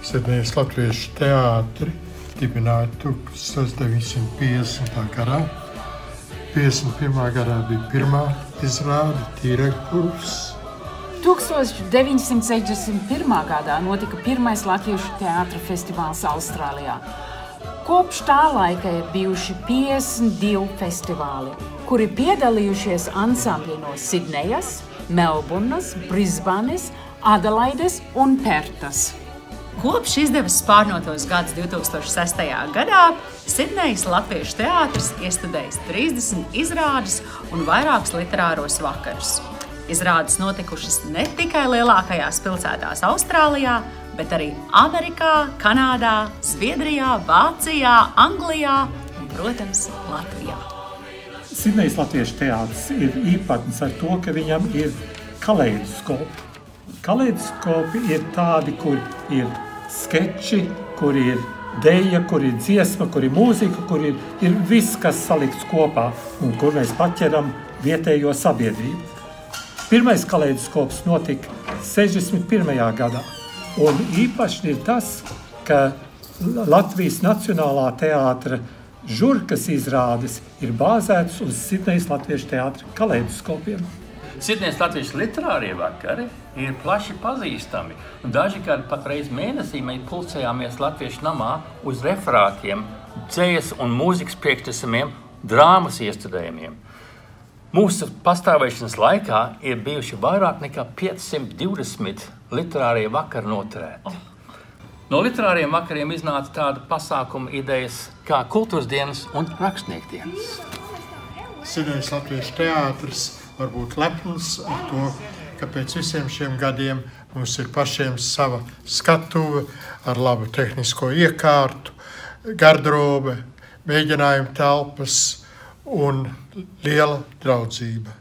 Sidnejas Latviešu teātri dibināja 1950. gadā. 51. gadā bija pirmā izrāde Tīregpurs. 1961. gadā notika pirmais Latviešu teātra festivāls Austrālijā. Kopš tā laika ir bijuši 52 festivāli, kuri piedalījušies ansambļi no Sidnejas, Melburnas, Brisbanes, Adelaides un Pertas. Kopš izdevas Spārnotos gadus 2006. gadā Sidnejas Latviešu teātris iestudējis 30 izrādes un vairākus literāros vakarus. Izrādes notikušas ne tikai lielākajās pilsētās Austrālijā, bet arī Amerikā, Kanādā, Zviedrijā, Vācijā, Anglijā un, protams, Latvijā. Sidnejas Latviešu teātris ir īpatns ar to, ka viņam ir kaleidoskopi. Kaleidoskopi ir tādi, kur ir skeči, kur ir deja, kur ir dziesma, kur ir mūzika, kur ir viss, kas salikts kopā un kur mēs paķeram vietējo sabiedrību. Pirmais kaleidoskops notika 61. gadā, un īpaši ir tas, ka Latvijas Nacionālā teātra žurkas izrādes ir bāzētas uz Sidnejas Latviešu teātra kaleidoskopiem. Sidnejas Latviešu literārie vakari ir plaši pazīstami, un daži gadi pat reiz mēnesī mēs pulcējāmies Latviešu namā uz referātiem, dzejas un mūzikas priekšnesumiem, drāmas iestudējumiem. Mūsu pastāvēšanas laikā ir bijuši vairāk nekā 520 literārie vakari noturēti. No literāriem vakariem iznāca tāda pasākuma idejas kā kultūras dienas un rakstnieku dienas. Sidnejas Latviešu teātris var būt lepns ar to, ka pēc visiem šiem gadiem mums ir pašiem sava skatuve ar labu tehnisko iekārtu, garderobe, mēģinājumu telpas un liela draudzība.